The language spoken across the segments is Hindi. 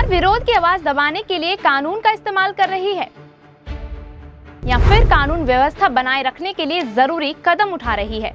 विरोध की आवाज दबाने के लिए कानून का इस्तेमाल कर रही है या फिर कानून व्यवस्था बनाए रखने के लिए जरूरी कदम उठा रही है।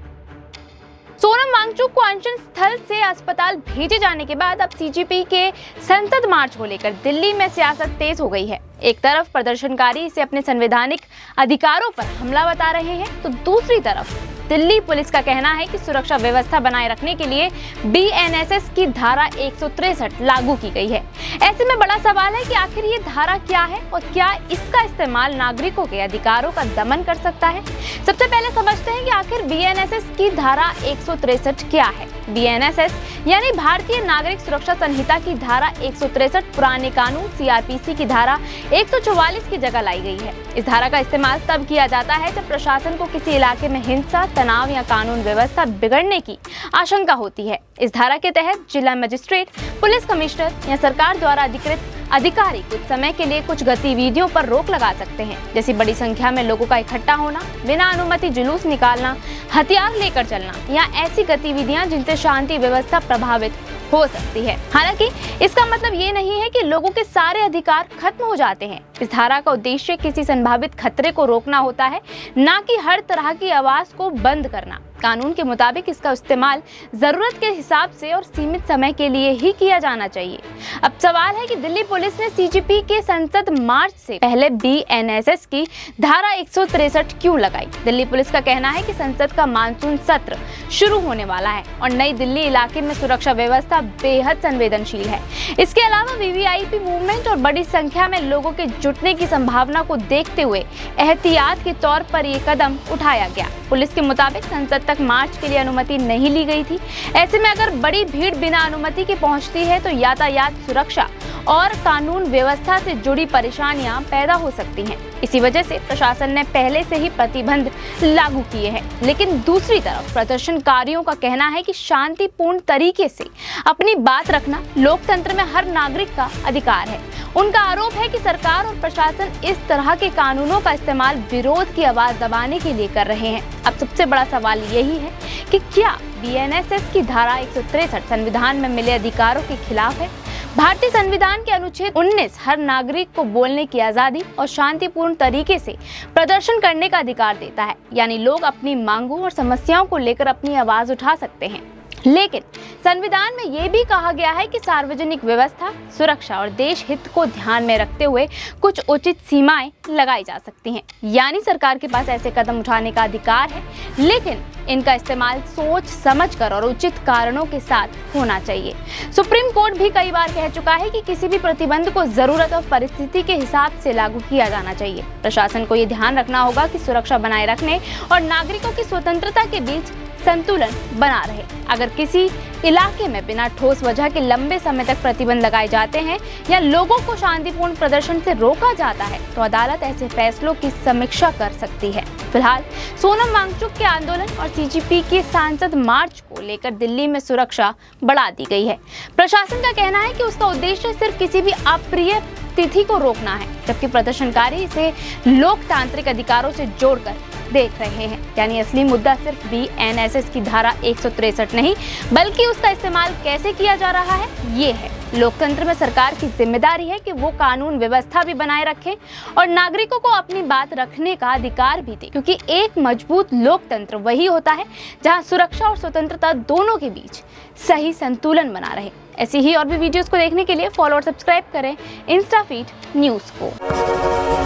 सोनम वांगचुक को अनशन स्थल से अस्पताल भेजे जाने के बाद अब सीजेपी के संसद मार्च को लेकर दिल्ली में सियासत तेज हो गई है। एक तरफ प्रदर्शनकारी इसे अपने संवैधानिक अधिकारों पर हमला बता रहे हैं, तो दूसरी तरफ दिल्ली पुलिस का कहना है कि सुरक्षा व्यवस्था बनाए रखने के लिए बीएनएसएस की धारा 163 लागू की गई है। ऐसे में बड़ा सवाल है कि आखिर ये धारा क्या है और क्या इसका इस्तेमाल नागरिकों के अधिकारों का दमन कर सकता है। सबसे पहले समझते हैं कि आखिर बीएनएसएस की धारा 163 क्या है। बीएनएसएस यानी भारतीय नागरिक सुरक्षा संहिता की धारा 163 पुराने कानून सीआरपीसी की धारा 144 की जगह लाई गई है। इस धारा का इस्तेमाल तब किया जाता है जब प्रशासन को किसी इलाके में हिंसा, तनाव या कानून व्यवस्था बिगड़ने की आशंका होती है। इस धारा के तहत जिला मजिस्ट्रेट, पुलिस कमिश्नर या सरकार द्वारा अधिकृत अधिकारी कुछ समय के लिए कुछ गतिविधियों पर रोक लगा सकते हैं, जैसे बड़ी संख्या में लोगों का इकट्ठा होना, बिना अनुमति जुलूस निकालना, हथियार लेकर चलना या ऐसी गतिविधियां जिनसे शांति व्यवस्था प्रभावित हो सकती है। हालांकि इसका मतलब ये नहीं है कि लोगों के सारे अधिकार खत्म हो जाते हैं। इस धारा का उद्देश्य किसी संभावित खतरे को रोकना होता है, ना कि हर तरह की आवाज को बंद करना। कानून के मुताबिक इसका इस्तेमाल जरूरत के हिसाब से और सीमित समय के लिए ही किया जाना चाहिए। अब सवाल है कि दिल्ली पुलिस ने सीजेपी के संसद मार्च से पहले बीएनएसएस की धारा 163 क्यों लगाई। दिल्ली पुलिस का कहना है कि संसद का मानसून सत्र शुरू होने वाला है और नई दिल्ली इलाके में सुरक्षा व्यवस्था बेहद संवेदनशील है। इसके अलावा वीवीआईपी मूवमेंट और बड़ी संख्या में लोगों के जुटने की संभावना को देखते हुए एहतियात के तौर पर ये कदम उठाया गया। पुलिस के मुताबिक संसद तक मार्च के लिए अनुमति नहीं ली गई थी। ऐसे में अगर बड़ी भीड़ बिना अनुमति के पहुंचती है तो यातायात सुरक्षा और कानून व्यवस्था से जुड़ी परेशानियां पैदा हो सकती हैं। इसी वजह से प्रशासन ने पहले से ही प्रतिबंध लागू किए हैं। लेकिन दूसरी तरफ प्रदर्शनकारियों का कहना है कि शांतिपूर्ण तरीके से अपनी बात रखना लोकतंत्र में हर नागरिक का अधिकार है। उनका आरोप है कि सरकार और प्रशासन इस तरह के कानूनों का इस्तेमाल विरोध की आवाज दबाने के लिए कर रहे हैं। अब सबसे बड़ा सवाल यही है कि क्या बीएनएसएस की धारा 163 संविधान में मिले अधिकारों के खिलाफ है। भारतीय संविधान के अनुच्छेद 19 हर नागरिक को बोलने की आजादी और शांतिपूर्ण तरीके से प्रदर्शन करने का अधिकार देता है, यानी लोग अपनी मांगों और समस्याओं को लेकर अपनी आवाज उठा सकते हैं। लेकिन संविधान में ये भी कहा गया है कि सार्वजनिक व्यवस्था, सुरक्षा और देश हित को ध्यान में रखते हुए कुछ उचित सीमाएं लगाई जा सकती हैं। यानी सरकार के पास ऐसे कदम उठाने का अधिकार है, लेकिन इनका इस्तेमाल सोच समझकर और उचित कारणों के साथ होना चाहिए। सुप्रीम कोर्ट भी कई बार कह चुका है कि किसी भी प्रतिबंध को जरूरत और परिस्थिति के हिसाब से लागू किया जाना चाहिए। प्रशासन को ये ध्यान रखना होगा कि सुरक्षा बनाए रखने और नागरिकों की स्वतंत्रता के बीच संतुलन बना रहे। अगर किसी इलाके में बिना ठोस वजह के लंबे समय तक प्रतिबंध लगाए जाते हैं या लोगों को शांतिपूर्ण प्रदर्शन से रोका जाता है तो अदालत ऐसे फैसलों की समीक्षा कर सकती है। फिलहाल सोनम वांगचुक के आंदोलन और सीजेपी के सांसद मार्च को लेकर दिल्ली में सुरक्षा बढ़ा दी गई है। प्रशासन का कहना है कि उसका उद्देश्य सिर्फ किसी भी अप्रिय तिथि को रोकना है, जबकि प्रदर्शनकारी इसे लोकतांत्रिक अधिकारों से जोड़कर देख रहे हैं। यानी असली मुद्दा सिर्फ बीएनएसएस की धारा 163 नहीं, बल्कि उसका इस्तेमाल कैसे किया जा रहा है ये है। लोकतंत्र में सरकार की जिम्मेदारी है कि वो कानून व्यवस्था भी बनाए रखे और नागरिकों को अपनी बात रखने का अधिकार भी दे, क्योंकि एक मजबूत लोकतंत्र वही होता है जहां सुरक्षा और स्वतंत्रता दोनों के बीच सही संतुलन बना रहे। ऐसी ही और भी वीडियोस को देखने के लिए फॉलो और सब्सक्राइब करें इंस्टाफीड न्यूज को।